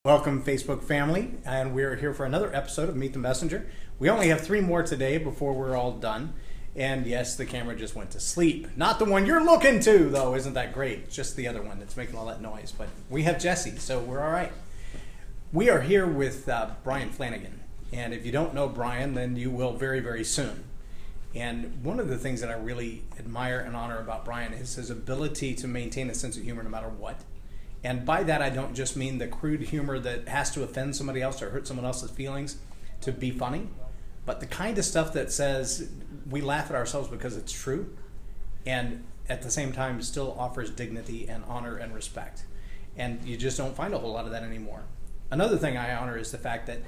Welcome, Facebook family, and we're here for another episode of Meet the Messenger. We only have 3 more today before we're all done. And yes, the camera just went to sleep. Not the one you're looking to, though. Isn't that great? It's just the other one that's making all that noise. But we have Jesse, so we're all right. We are here with Bryan Flanagan. And if you don't know Bryan, then you will very, very soon. And one of the things that I really admire and honor about Bryan is his ability to maintain a sense of humor no matter what. And by that, I don't just mean the crude humor that has to offend somebody else or hurt someone else's feelings to be funny, but the kind of stuff that says we laugh at ourselves because it's true, and at the same time still offers dignity and honor and respect. And you just don't find a whole lot of that anymore. Another thing I honor is the fact that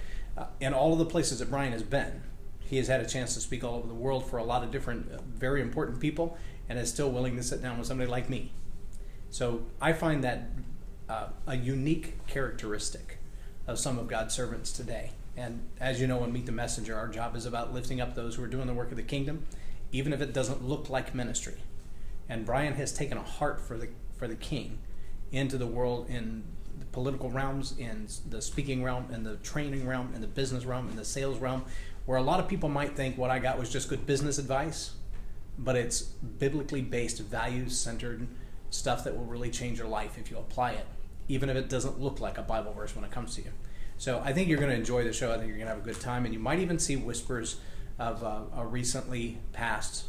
in all of the places that Bryan has been, he has had a chance to speak all over the world for a lot of different, very important people, and is still willing to sit down with somebody like me. So I find that a unique characteristic of some of God's servants today. And as you know, in Meet the Messenger, our job is about lifting up those who are doing the work of the kingdom, even if it doesn't look like ministry. And Bryan has taken a heart for the king into the world, in the political realms, in the speaking realm, in the training realm, in the business realm, in the sales realm, where a lot of people might think what I got was just good business advice, but it's biblically based, values-centered stuff that will really change your life if you apply it, even if it doesn't look like a Bible verse when it comes to you. So I think you're going to enjoy the show. I think you're going to have a good time, and you might even see whispers of a recently passed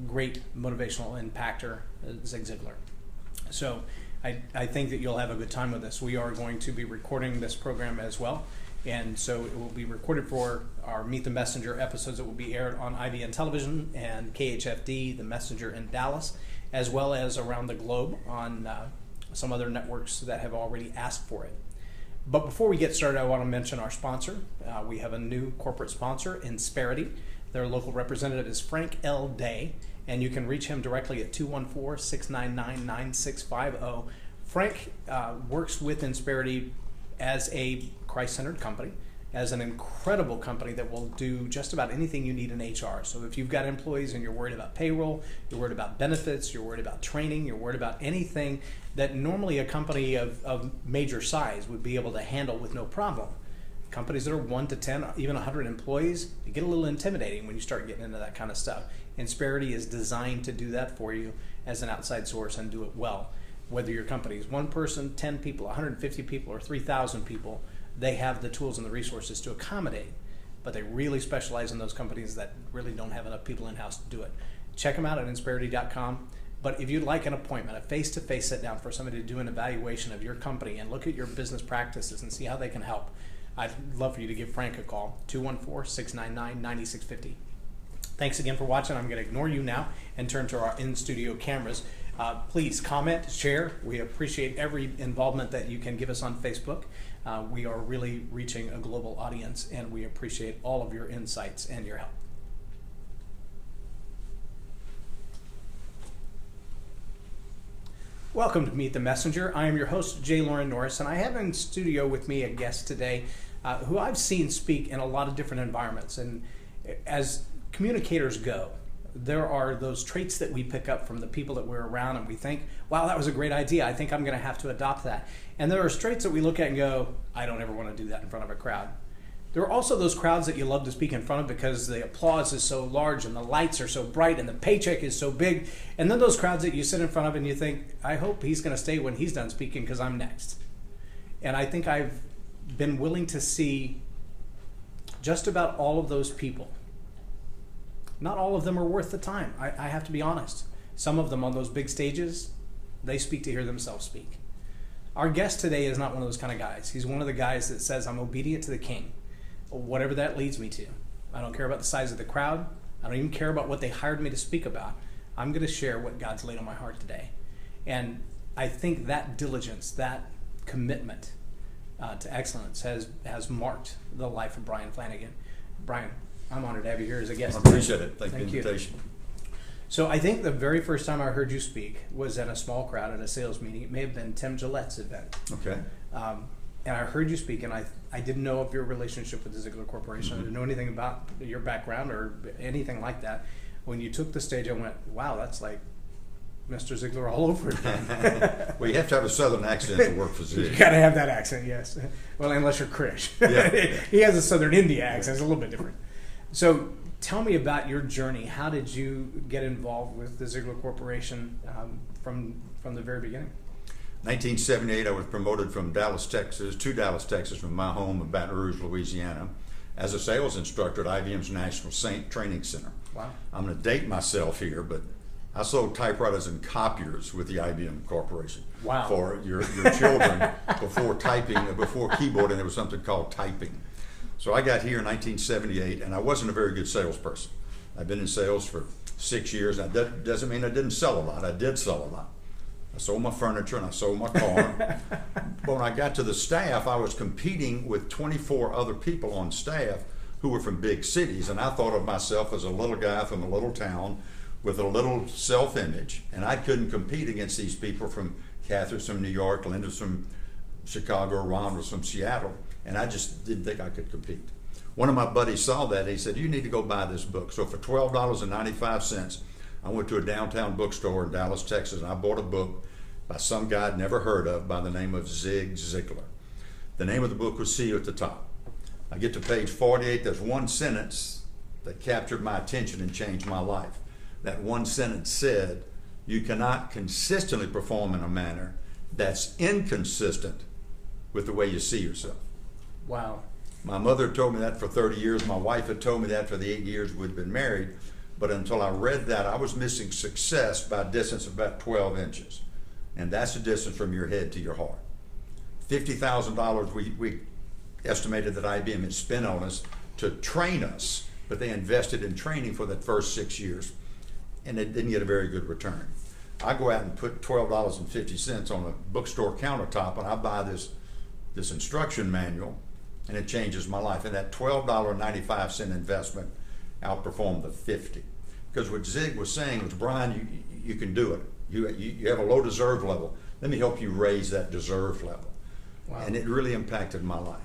great motivational impactor, Zig Ziglar. So I think that you'll have a good time with this. We are going to be recording this program as well, and so it will be recorded for our Meet the Messenger episodes that will be aired on IVN Television and KHFD, The Messenger in Dallas, as well as around the globe on some other networks that have already asked for it. But before we get started, I want to mention our sponsor. We have a new corporate sponsor, Insperity. Their local representative is Frank L. Day, and you can reach him directly at 214-699-9650. Frank works with Insperity as a Christ-centered company, as an incredible company that will do just about anything you need in HR. So if you've got employees and you're worried about payroll, you're worried about benefits, you're worried about training, you're worried about anything that normally a company of major size would be able to handle with no problem. Companies that are 1 to 10, even 100 employees, it get a little intimidating when you start getting into that kind of stuff. Insperity is designed to do that for you as an outside source and do it well. Whether your company is 1 person, 10 people, 150 people, or 3,000 people, they have the tools and the resources to accommodate, but they really specialize in those companies that really don't have enough people in-house to do it. Check them out at insperity.com. But if you'd like an appointment, a face-to-face sit-down for somebody to do an evaluation of your company and look at your business practices and see how they can help, I'd love for you to give Frank a call, 214-699-9650. Thanks again for watching. I'm going to ignore you now and turn to our in-studio cameras. Please comment, share. We appreciate every involvement that you can give us on Facebook. We are really reaching a global audience, and we appreciate all of your insights and your help. Welcome to Meet the Messenger. I am your host, J. Lauren Norris, and I have in studio with me a guest today who I've seen speak in a lot of different environments. And as communicators go, there are those traits that we pick up from the people that we're around, and we think, wow, that was a great idea. I think I'm going to have to adopt that. And there are traits that we look at and go, I don't ever want to do that in front of a crowd. There are also those crowds that you love to speak in front of because the applause is so large and the lights are so bright and the paycheck is so big. And then those crowds that you sit in front of and you think, I hope he's going to stay when he's done speaking because I'm next. And I think I've been willing to see just about all of those people. Not all of them are worth the time. I have to be honest. Some of them on those big stages, they speak to hear themselves speak. Our guest today is not one of those kind of guys. He's one of the guys that says, I'm obedient to the king, whatever that leads me to. I don't care about the size of the crowd. I don't even care about what they hired me to speak about. I'm going to share what God's laid on my heart today. And I think that diligence, that commitment to excellence has marked the life of Bryan Flanagan. Bryan, I'm honored to have you here as a guest. I appreciate it. Thank you for the invitation. So I think the very first time I heard you speak was at a small crowd at a sales meeting. It may have been Tim Gillette's event. Okay. And I heard you speak, and I didn't know of your relationship with the Ziglar Corporation. I didn't know anything about your background or anything like that. When you took the stage, I went, wow, that's like Mr. Ziegler all over again. Well, you have to have a southern accent to work for Zig. You got to have that accent, yes. Well, unless you're Krish. Yeah. He has a southern India accent. It's a little bit different. So tell me about your journey. How did you get involved with the Ziegler Corporation from the very beginning? 1978, I was promoted from Dallas, Texas, to Dallas, Texas, from my home in Baton Rouge, Louisiana, as a sales instructor at IBM's National Training Center. Wow. I'm going to date myself here, but I sold typewriters and copiers with the IBM Corporation. Wow. For your children before keyboarding, there was something called typing. So I got here in 1978, and I wasn't a very good salesperson. I've been in sales for 6 years. Now, that doesn't mean I didn't sell a lot. I did sell a lot. I sold my furniture and I sold my car. But when I got to the staff, I was competing with 24 other people on staff who were from big cities, and I thought of myself as a little guy from a little town with a little self-image, and I couldn't compete against these people from Catherine's from New York, Linda's from Chicago, Ron was from Seattle, and I just didn't think I could compete. One of my buddies saw that, and he said, you need to go buy this book. So for $12.95, I went to a downtown bookstore in Dallas, Texas, and I bought a book by some guy I'd never heard of by the name of Zig Ziglar. The name of the book was See You at the Top. I get to page 48, there's one sentence that captured my attention and changed my life. That one sentence said, you cannot consistently perform in a manner that's inconsistent with the way you see yourself. Wow. My mother told me that for 30 years. My wife had told me that for the 8 years we'd been married. But until I read that, I was missing success by a distance of about 12 inches. And that's the distance from your head to your heart. $50,000 we estimated that IBM had spent on us to train us, but they invested in training for that first 6 years, and they didn't get a very good return. I go out and put $12.50 on a bookstore countertop, and I buy this instruction manual, and it changes my life. And that $12.95 investment outperformed the 50. Because what Zig was saying was, Bryan, you can do it. You have a low deserve level. Let me help you raise that deserve level. Wow. And it really impacted my life.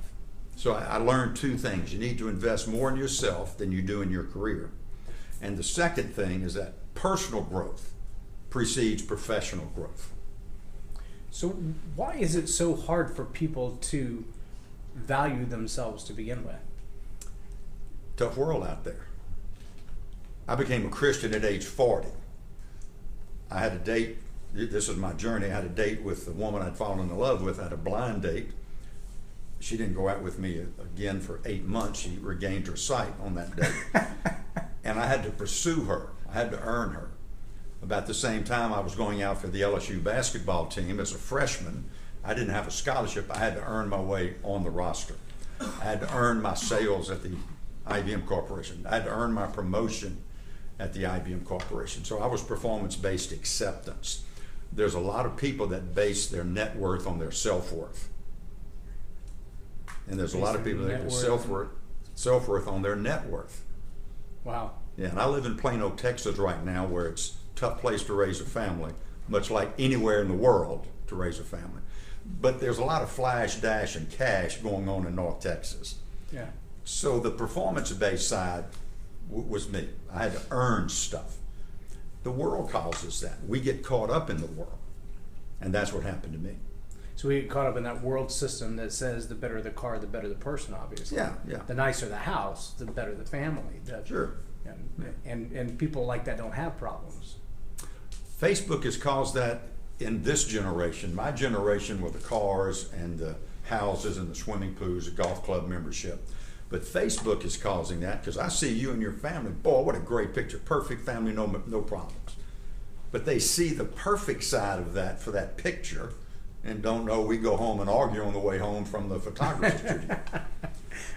So I learned two things. You need to invest more in yourself than you do in your career. And the second thing is that personal growth precedes professional growth. So why is it so hard for people to value themselves to begin with? Tough world out there. I became a Christian at age 40. I had a date, this is my journey, I had a date with the woman I'd fallen in love with. I had a blind date. She didn't go out with me again for 8 months. She regained her sight on that date. And I had to pursue her. I had to earn her. About the same time I was going out for the LSU basketball team as a freshman. I didn't have a scholarship. I had to earn my way on the roster. I had to earn my sales at the IBM Corporation. I had to earn my promotion at the IBM Corporation. So I was performance-based acceptance. There's a lot of people that base their net worth on their self-worth. And there's a lot of people that base self-worth on their net worth. Wow. Yeah, and I live in Plano, Texas right now, where it's a tough place to raise a family, much like anywhere in the world to raise a family. But there's a lot of flash, dash, and cash going on in North Texas. Yeah. So the performance-based side was me. I had to earn stuff. The world causes that. We get caught up in the world, and that's what happened to me. So we get caught up in that world system that says the better the car, the better the person, obviously. Yeah, yeah. The nicer the house, the better the family. Sure. And people like that don't have problems. Facebook has caused that in this generation. My generation with the cars and the houses and the swimming pools, the golf club membership. But Facebook is causing that because I see you and your family. Boy, what a great picture. Perfect family, no problems. But they see the perfect side of that for that picture and don't know we go home and argue on the way home from the photography studio.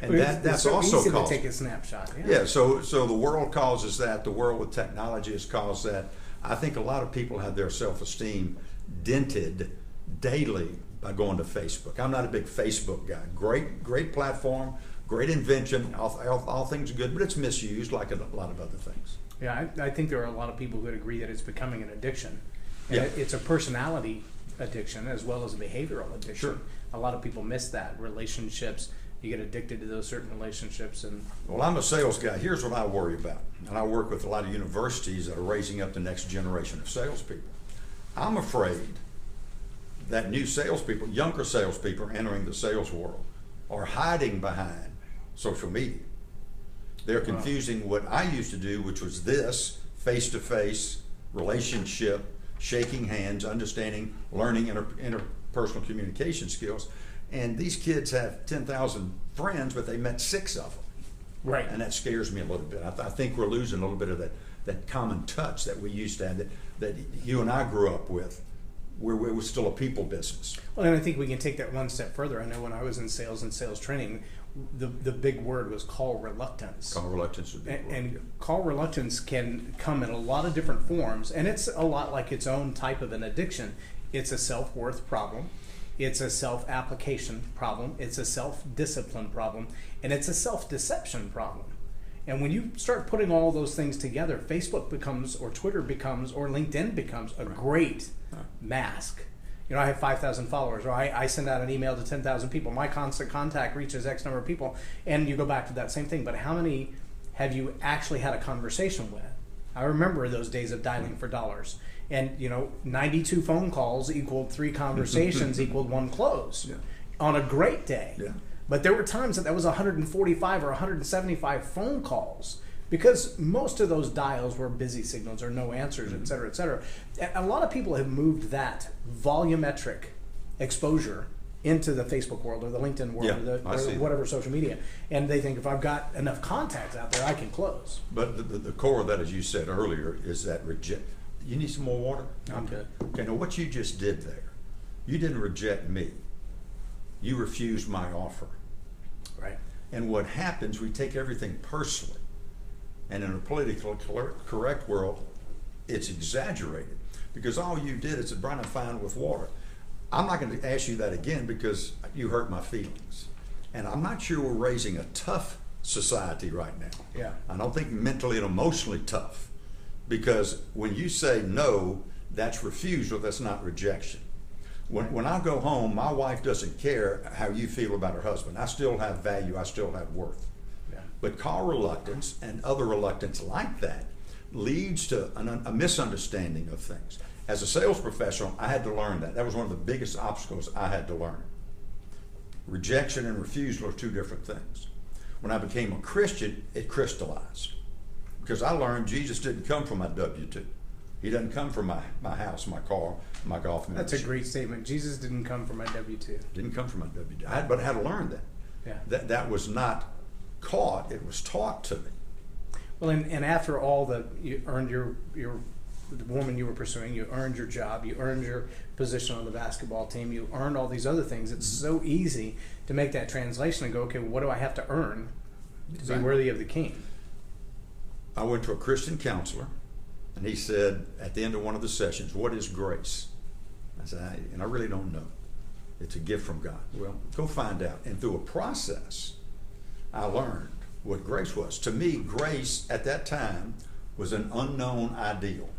And that's so also easy caused. To take a snapshot. Yeah, so the world causes that. The world with technology has caused that. I think a lot of people have their self-esteem dented daily by going to Facebook. I'm not a big Facebook guy. Great platform, great invention. All things are good, but it's misused like a lot of other things. Yeah, I think there are a lot of people who would agree that it's becoming an addiction. And yeah. It's a personality addiction as well as a behavioral addiction. Sure. A lot of people miss that. Relationships, you get addicted to those certain relationships. And well, I'm a sales guy. Here's what I worry about. And I work with a lot of universities that are raising up the next generation of salespeople. I'm afraid that new salespeople, younger salespeople entering the sales world, are hiding behind social media. They're confusing what I used to do, which was this face-to-face relationship, shaking hands, understanding, learning interpersonal communication skills. And these kids have 10,000 friends, but they met 6 of them. Right. And that scares me a little bit. I think we're losing a little bit of that common touch that we used to have, that you and I grew up with, where we were still a people business. Well, and I think we can take that one step further. I know when I was in sales and sales training, the big word was call reluctance. Call reluctance would be the word. And call reluctance can come in a lot of different forms, and it's a lot like its own type of an addiction. It's a self-worth problem. It's a self-application problem. It's a self-discipline problem. And it's a self-deception problem. And when you start putting all those things together, Facebook becomes, or Twitter becomes, or LinkedIn becomes a great mask. You know, I have 5,000 followers, or I send out an email to 10,000 people. My constant contact reaches X number of people. And you go back to that same thing. But how many have you actually had a conversation with? I remember those days of dialing for dollars. And, 92 phone calls equaled 3 conversations equaled 1 close on a great day. Yeah. But there were times that was 145 or 175 phone calls because most of those dials were busy signals or no answers, et cetera, et cetera. A lot of people have moved that volumetric exposure into the Facebook world or the LinkedIn world or whatever social media. And they think if I've got enough contacts out there, I can close. But the core of that, as you said earlier, is that you need some more water? I'm good. Okay, now what you just did there, you didn't reject me. You refused my offer. Right. And what happens, we take everything personally. And in a politically correct world, it's exaggerated. Because all you did is, Bryan, I'm fine with water. I'm not going to ask you that again because you hurt my feelings. And I'm not sure we're raising a tough society right now. Yeah. I don't think mentally and emotionally tough. Because when you say no, that's refusal, that's not rejection. When I go home, my wife doesn't care how you feel about her husband. I still have value, I still have worth. Yeah. But call reluctance and other reluctance like that leads to a misunderstanding of things. As a sales professional, I had to learn that. That was one of the biggest obstacles I had to learn. Rejection and refusal are 2 different things. When I became a Christian, it crystallized. Because I learned Jesus didn't come from my W-2. He doesn't come from my house, my car, my golf membership. That's a great statement. Jesus didn't come from my W-2. Didn't come from my W-2. But I had to learn that. Yeah. That was not caught, it was taught to me. Well, and after all you earned the woman you were pursuing, you earned your job, you earned your position on the basketball team, you earned all these other things. It's so easy to make that translation and go, okay, what do I have to earn to be worthy of the king? I went to a Christian counselor, and he said at the end of one of the sessions, what is grace? I said, I really don't know. It's a gift from God. Well, go find out. And through a process, I learned what grace was. To me, grace at that time was an unknown ideal.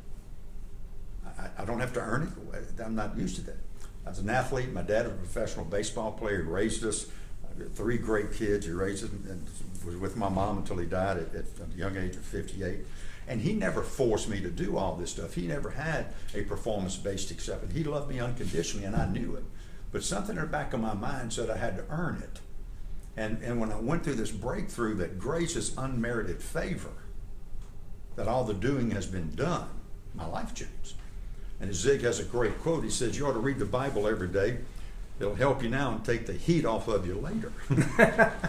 I don't have to earn it. I'm not used to that. I was an athlete. My dad was a professional baseball player. He raised us. I got 3 great kids. He raised us and was with my mom until he died at a young age of 58. And he never forced me to do all this stuff. He never had a performance-based acceptance. He loved me unconditionally, and I knew it. But something in the back of my mind said I had to earn it. And when I went through this breakthrough that grace is unmerited favor, that all the doing has been done, my life changed. And Zig has a great quote. He says, you ought to read the Bible every day. It'll help you now and take the heat off of you later.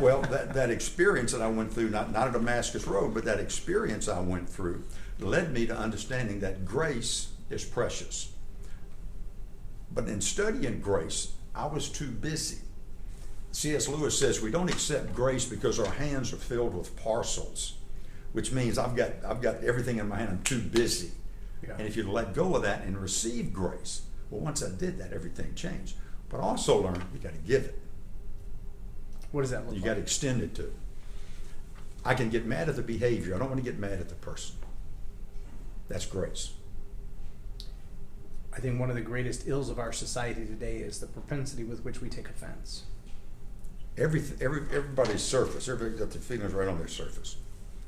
Well, that experience that I went through, not at Damascus Road, but that experience I went through led me to understanding that grace is precious. But in studying grace, I was too busy. C.S. Lewis says we don't accept grace because our hands are filled with parcels, which means I've got everything in my hand. I'm too busy. Yeah. And if you let go of that and receive grace, well, once I did that, everything changed. But I also learned you got to give it. What does that look like? You got to extend it to it. I can get mad at the behavior. I don't want to get mad at the person. That's grace. I think one of the greatest ills of our society today is the propensity with which we take offense. Everybody's surface. Everybody's got their feelings right on their surface.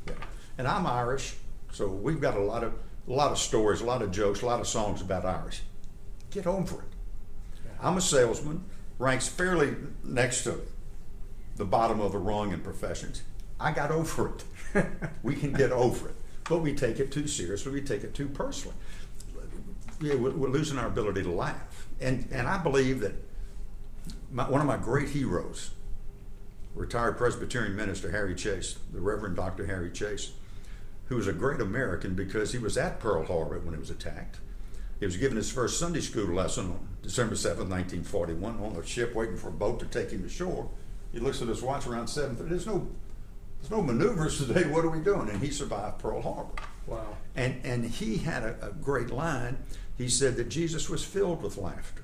Yeah. And I'm Irish, so we've got a lot of stories, a lot of jokes, a lot of songs about Irish. Get over it. I'm a salesman, ranks fairly next to the bottom of the rung in professions. I got over it. We can get over it. But we take it too seriously. We take it too personally. Yeah, we're losing our ability to laugh. And I believe that one of my great heroes, retired Presbyterian minister Harry Chase, the Reverend Dr. Harry Chase, who was a great American because he was at Pearl Harbor when it was attacked. He was given his first Sunday school lesson on December 7th, 1941, on a ship waiting for a boat to take him ashore. He looks at his watch around 7:30. There's no maneuvers today. What are we doing? And he survived Pearl Harbor. Wow. And he had a great line. He said that Jesus was filled with laughter.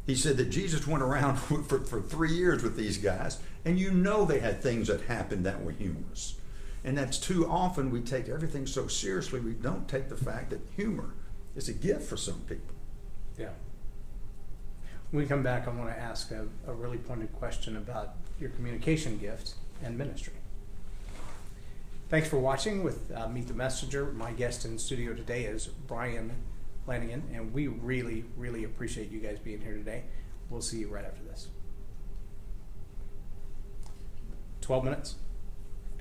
He said that Jesus went around for 3 years with these guys, and you know they had things that happened that were humorous. And that's too often we take everything so seriously, we don't take the fact that humor is a gift for some people. Yeah. When we come back, I want to ask a really pointed question about your communication gift and ministry. Thanks for watching with Meet the Messenger. My guest in studio today is Bryan Flanagan, and we really, really appreciate you guys being here today. We'll see you right after this. 12 minutes?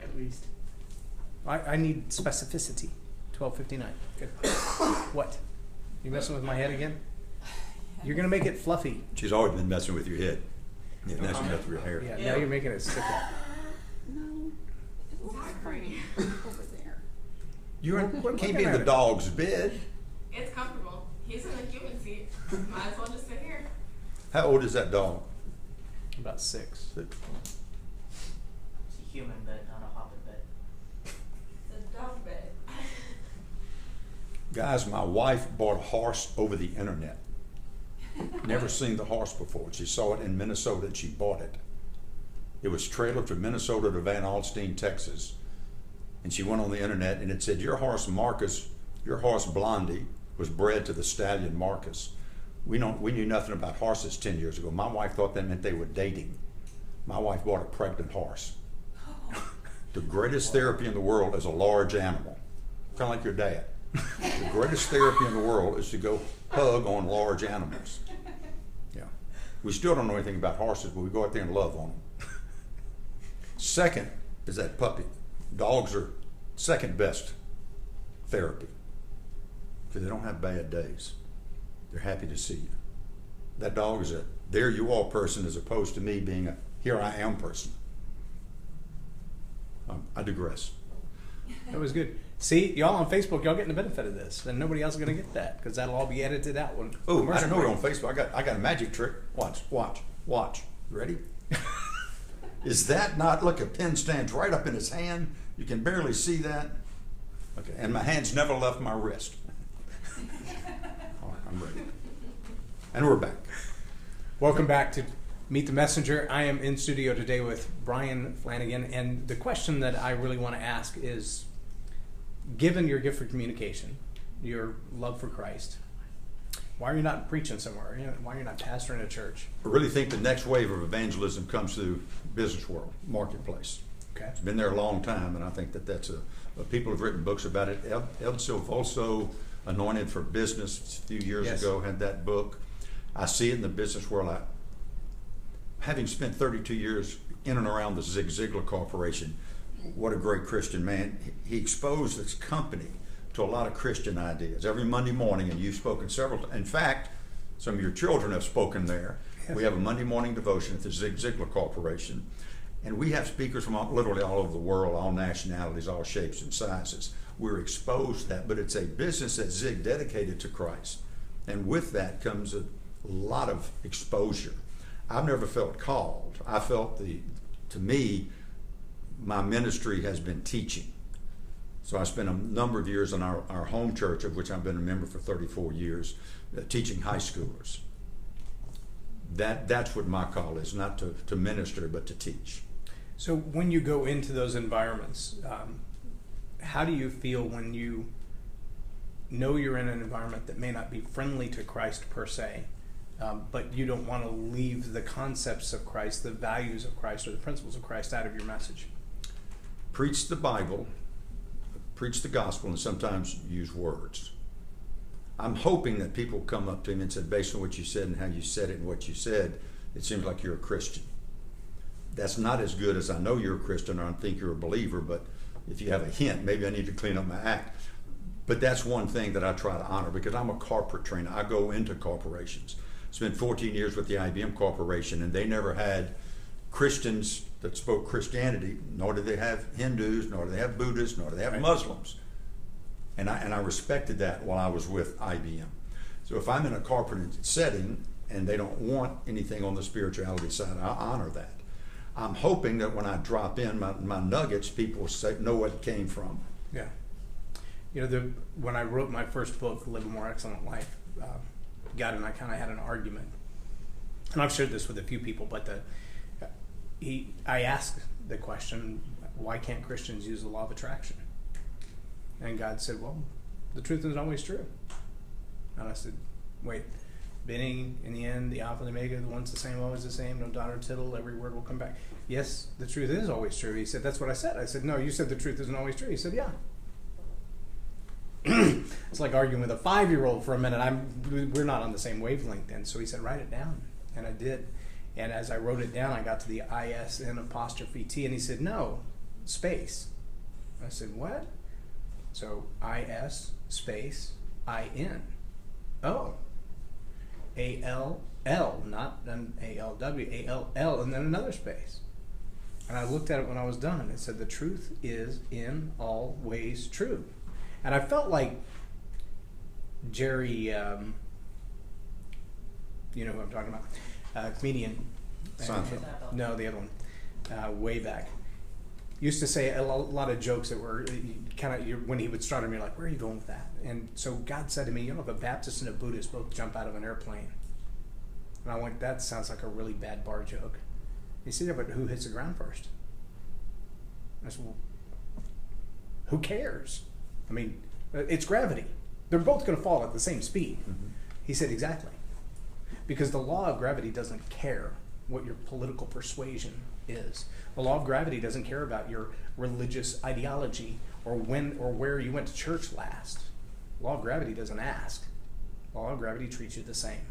At least. I need specificity. 12:59. Good. What? You messing with my head again? You're going to make it fluffy. She's always been messing with your head. Yeah, messing with your hair. Yeah, now you're making it stick up. No, it looks pretty over there. You We're can't be looking in at the it. dog's bed. It's comfortable. He's in the human seat. Might as well just sit here. How old is that dog? About 6. It's a human bed, not a hobbit bed. It's a dog bed. Guys, my wife bought a horse over the internet. Never seen the horse before. She saw it in Minnesota and she bought it. It was trailered from Minnesota to Van Alstyne, Texas. And she went on the internet and it said, your horse Marcus, your horse Blondie, was bred to the stallion Marcus. We knew nothing about horses 10 years ago. My wife thought that meant they were dating. My wife bought a pregnant horse. The greatest therapy in the world is a large animal. Kind of like your dad. The greatest therapy in the world is to go hug on large animals. Yeah. We still don't know anything about horses, but we go out there and love on them. Second is that puppy. Dogs are second best therapy because they don't have bad days. They're happy to see you. That dog is a there you are person as opposed to me being a here I am person. I digress. That was good. See, y'all on Facebook, y'all getting the benefit of this, and nobody else is going to get that because that'll all be edited out. When Oh, I didn't know we're on Facebook. I got a magic trick. Watch. Ready? Is that not, look, a pen stands right up in his hand. You can barely see that. Okay, and my hand's never left my wrist. All right, I'm ready. And we're back. Welcome back to Meet the Messenger. I am in studio today with Bryan Flanagan, and the question that I really want to ask is, given your gift for communication, your love for Christ, why are you not preaching somewhere? Why are you not pastoring a church? I really think the next wave of evangelism comes through business world, marketplace. Okay. It's been there a long time, and I think that's people have written books about it. El Silvoso, Anointed for Business, a few years Yes. ago, had that book. I see it in the business world. Having spent 32 years in and around the Zig Ziglar Corporation, what a great Christian man. He exposed his company to a lot of Christian ideas every Monday morning, and you've spoken several times. In fact, some of your children have spoken there. Yes. We have a Monday morning devotion at the Zig Ziglar Corporation, and we have speakers from literally all over the world, all nationalities, all shapes and sizes. We're exposed to that, but it's a business that Zig dedicated to Christ, and with that comes a lot of exposure. I've never felt called. I felt to me, my ministry has been teaching. So I spent a number of years in our home church, of which I've been a member for 34 years, teaching high schoolers. That's what my call is, not to minister, but to teach. So when you go into those environments, how do you feel when you know you're in an environment that may not be friendly to Christ per se, but you don't want to leave the concepts of Christ, the values of Christ, or the principles of Christ out of your message? Preach the Bible, preach the gospel, and sometimes use words. I'm hoping that people come up to me and said, based on what you said and how you said it and what you said, it seems like you're a Christian. That's not as good as I know you're a Christian or I think you're a believer, but if you have a hint, maybe I need to clean up my act. But that's one thing that I try to honor because I'm a corporate trainer. I go into corporations. Spent 14 years with the IBM Corporation, and they never had Christians that spoke Christianity, nor did they have Hindus, nor did they have Buddhists, nor did they have Muslims. And I respected that while I was with IBM. So if I'm in a corporate setting and they don't want anything on the spirituality side, I honor that. I'm hoping that when I drop in my nuggets, people know what it came from. Yeah. You know, when I wrote my first book, Live a More Excellent Life, God and I kind of had an argument. And I've shared this with a few people, but I asked the question, why can't Christians use the law of attraction? And God said, well, the truth isn't always true. And I said, wait, beginning, in the end, the Alpha and the Omega, the one's the same, always the same, no dot or tittle, every word will come back. Yes, the truth is always true. He said, that's what I said. I said, no, you said the truth isn't always true. He said, yeah. It's like arguing with a 5-year-old for a minute. We're not on the same wavelength then. So he said, write it down. And I did. And as I wrote it down, I got to the ISN apostrophe T, and he said, no, space. I said, what? So IS space IN. Oh. ALL, not an ALW, ALL, and then another space. And I looked at it when I was done, and it said, the truth is in all ways true. And I felt like Jerry, you know who I'm talking about, comedian. Seinfeld. No, the other one, way back. Used to say a lot of jokes that were kind of, when he would start them, you're like, where are you going with that? And so God said to me, you know, if a Baptist and a Buddhist both jump out of an airplane. And I went, that sounds like a really bad bar joke. He said, yeah, but who hits the ground first? I said, well, who cares? I mean, it's gravity. They're both going to fall at the same speed. Mm-hmm. He said, exactly. Because the law of gravity doesn't care what your political persuasion is. The law of gravity doesn't care about your religious ideology or when or where you went to church last. The law of gravity doesn't ask. The law of gravity treats you the same.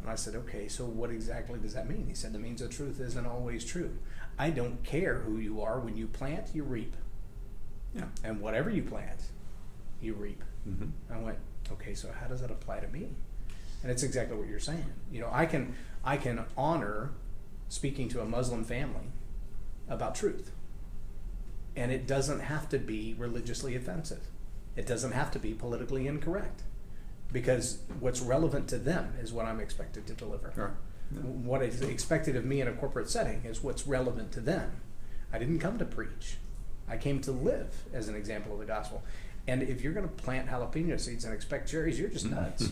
And I said, okay, so what exactly does that mean? He said, that means the truth isn't always true. I don't care who you are. When you plant, you reap. Yeah. And whatever you plant, you reap. Mm-hmm. I went, okay, so how does that apply to me? And it's exactly what you're saying. You know, I can honor speaking to a Muslim family about truth. And it doesn't have to be religiously offensive. It doesn't have to be politically incorrect. Because what's relevant to them is what I'm expected to deliver. Right. Yeah. What is expected of me in a corporate setting is what's relevant to them. I didn't come to preach. I came to live as an example of the gospel. And if you're going to plant jalapeno seeds and expect cherries, you're just nuts.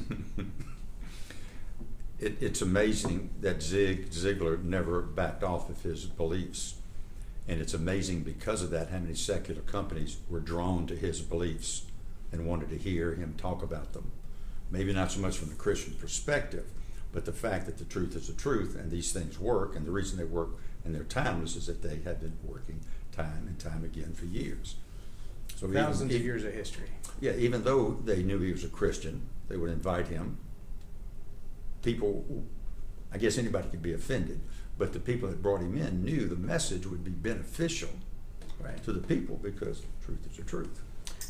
It's amazing that Zig Ziglar never backed off of his beliefs. And it's amazing because of that how many secular companies were drawn to his beliefs and wanted to hear him talk about them. Maybe not so much from the Christian perspective, but the fact that the truth is the truth and these things work, and the reason they work and they're timeless is that they have been working time and time again for years. So thousands of years of history. Yeah, even though they knew he was a Christian, they would invite him. People, I guess anybody could be offended, but the people that brought him in knew the message would be beneficial to the people because truth is the truth.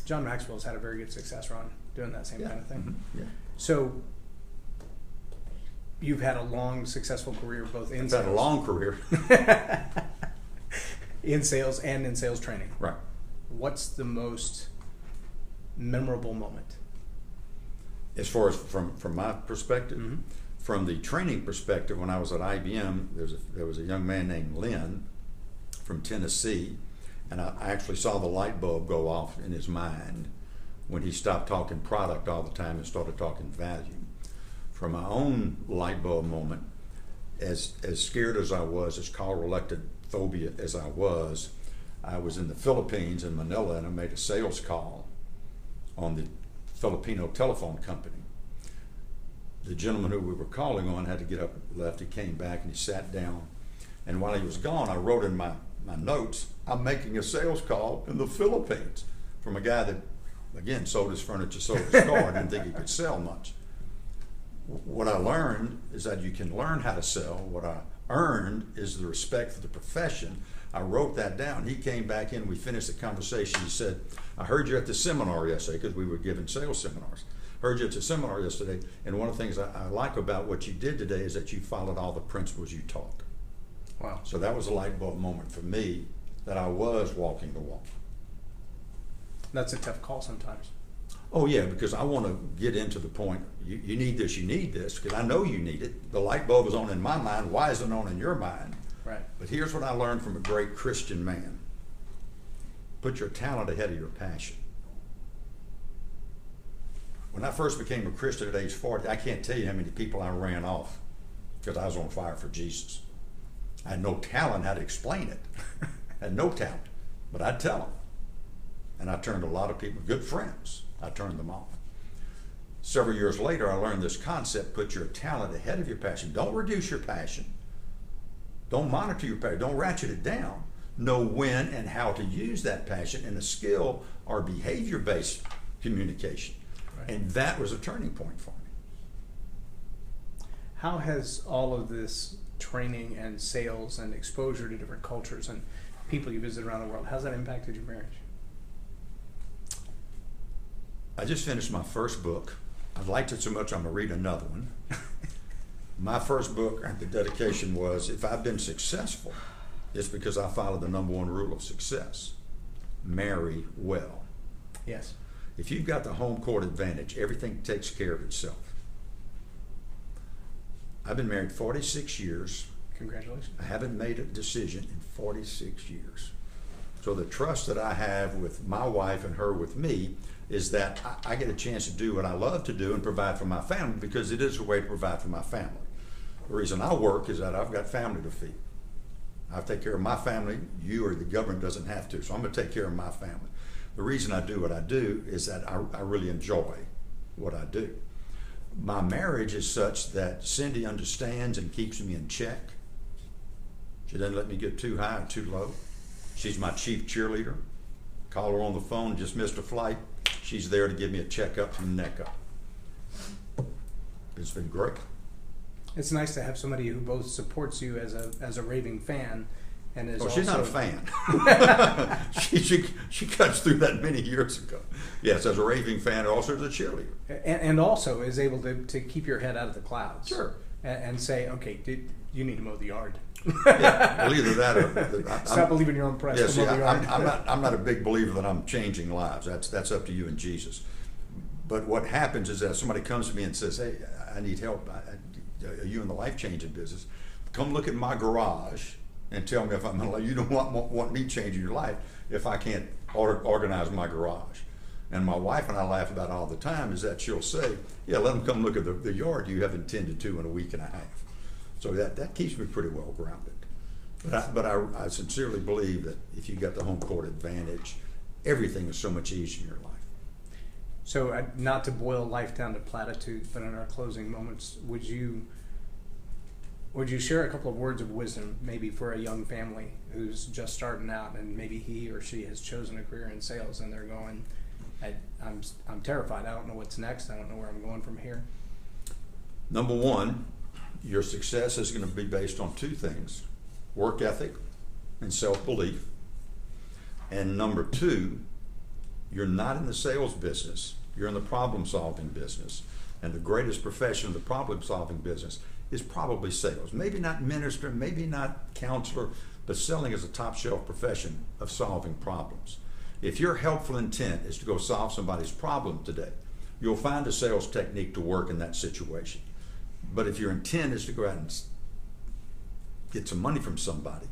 John Maxwell's had a very good success, Ron, doing that same kind of thing. Mm-hmm. Yeah. So you've had a long, successful career both in sales. I've had a long career. In sales and in sales training. Right. What's the most memorable moment? As far as from my perspective, mm-hmm. From the training perspective, when I was at IBM, there was a young man named Lynn from Tennessee, and I actually saw the light bulb go off in his mind when he stopped talking product all the time and started talking value. From my own light bulb moment, as scared as I was, as call-reluctant phobia as I was in the Philippines in Manila, and I made a sales call on the Filipino telephone company. The gentleman who we were calling on had to get up and left. He came back and he sat down, and while he was gone, I wrote in my notes, I'm making a sales call in the Philippines from a guy that Again, sold his furniture, sold his car. I didn't think he could sell much. What I learned is that you can learn how to sell. What I earned is the respect for the profession. I wrote that down. He came back in, we finished the conversation. He said, I heard you at the seminar yesterday, because we were giving sales seminars. Heard you at the seminar yesterday, and one of the things I like about what you did today is that you followed all the principles you taught. Wow. So that was a light bulb moment for me, that I was walking the walk. That's a tough call sometimes. Oh yeah, because I want to get into the point, you need this, because I know you need it. The light bulb is on in my mind, why isn't it on in your mind? Right. But here's what I learned from a great Christian man. Put your talent ahead of your passion. When I first became a Christian at age 40, I can't tell you how many people I ran off because I was on fire for Jesus. I had no talent how to explain it. I had no talent, but I'd tell them. And I turned a lot of people, good friends, I turned them off. Several years later, I learned this concept, put your talent ahead of your passion. Don't reduce your passion. Don't monitor your passion. Don't ratchet it down. Know when and how to use that passion in a skill or behavior-based communication. Right. And that was a turning point for me. How has all of this training and sales and exposure to different cultures and people you visit around the world, how's that impacted your marriage? I just finished my first book. I liked it so much I'm going to read another one. My first book, the dedication was, if I've been successful, it's because I followed the number one rule of success. Marry well. Yes. If you've got the home court advantage, everything takes care of itself. I've been married 46 years. Congratulations. I haven't made a decision in 46 years. So the trust that I have with my wife and her with me is that I get a chance to do what I love to do and provide for my family, because it is a way to provide for my family. The reason I work is that I've got family to feed. I take care of my family. You or the government doesn't have to, so I'm going to take care of my family. The reason I do what I do is that I really enjoy what I do. My marriage is such that Cindy understands and keeps me in check. She doesn't let me get too high or too low. She's my chief cheerleader. Call her on the phone, just missed a flight. She's there to give me a checkup from the neck up. It's been great. It's nice to have somebody who both supports you as a raving fan and is also... she's not a fan. she cuts through that many years ago. Yes, as a raving fan, also as a cheerleader. And also is able to keep your head out of the clouds. Sure. And say, okay, you need to mow the yard. Yeah, well, either that or... Stop believing your own press. Yeah, see, I'm not a big believer that I'm changing lives. That's up to you and Jesus. But what happens is that somebody comes to me and says, hey, I need help. Are you in the life-changing business? Come look at my garage and tell me if I'm in life. You don't want me changing your life if I can't organize my garage. And my wife and I laugh about it all the time, is that she'll say, yeah, let them come look at the yard you have intended to in a week and a half. So that keeps me pretty well grounded. But I sincerely believe that if you got the home court advantage, everything is so much easier in your life. So not to boil life down to platitudes, but in our closing moments, would you share a couple of words of wisdom, maybe for a young family who's just starting out and maybe he or she has chosen a career in sales and they're going, I'm terrified. I don't know what's next. I don't know where I'm going from here. Number one, your success is going to be based on two things: work ethic and self-belief. And number two, you're not in the sales business. You're in the problem-solving business. And the greatest profession of the problem-solving business is probably sales. Maybe not minister, maybe not counselor, but selling is a top-shelf profession of solving problems. If your helpful intent is to go solve somebody's problem today, you'll find a sales technique to work in that situation. But if your intent is to go out and get some money from somebody,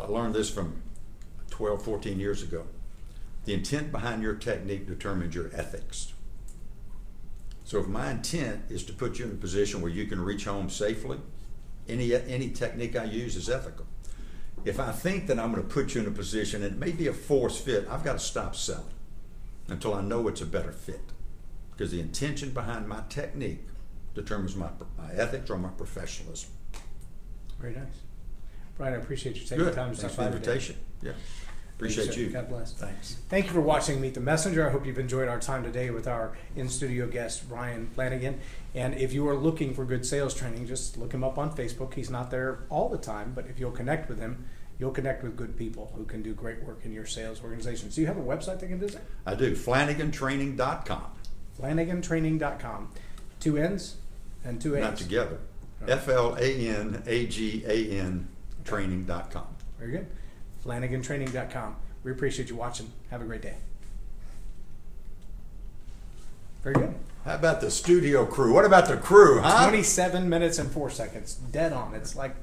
I learned this from 12, 14 years ago. The intent behind your technique determines your ethics. So if my intent is to put you in a position where you can reach home safely, any technique I use is ethical. If I think that I'm going to put you in a position, and it may be a forced fit, I've got to stop selling until I know it's a better fit. Because the intention behind my technique determines my ethics or my professionalism. Very nice. Bryan, I appreciate you taking the time to stop by today. Thanks for the invitation. Yeah. Appreciate Thank sir. you. God bless. Thanks. Thank you for watching Meet the Messenger. I hope you've enjoyed our time today with our in-studio guest, Bryan Flanagan. And if you are looking for good sales training, just look him up on Facebook. He's not there all the time, but if you'll connect with him, you'll connect with good people who can do great work in your sales organization. So you have a website they can visit? I do. FlanaganTraining.com. FlanaganTraining.com. 2 N's and 2 A's. Not together. FLANAGAN training.com. Very good. FlanaganTraining.com. We appreciate you watching. Have a great day. Very good. How about the studio crew? What about the crew, huh? 27 minutes and 4 seconds. Dead on. It's like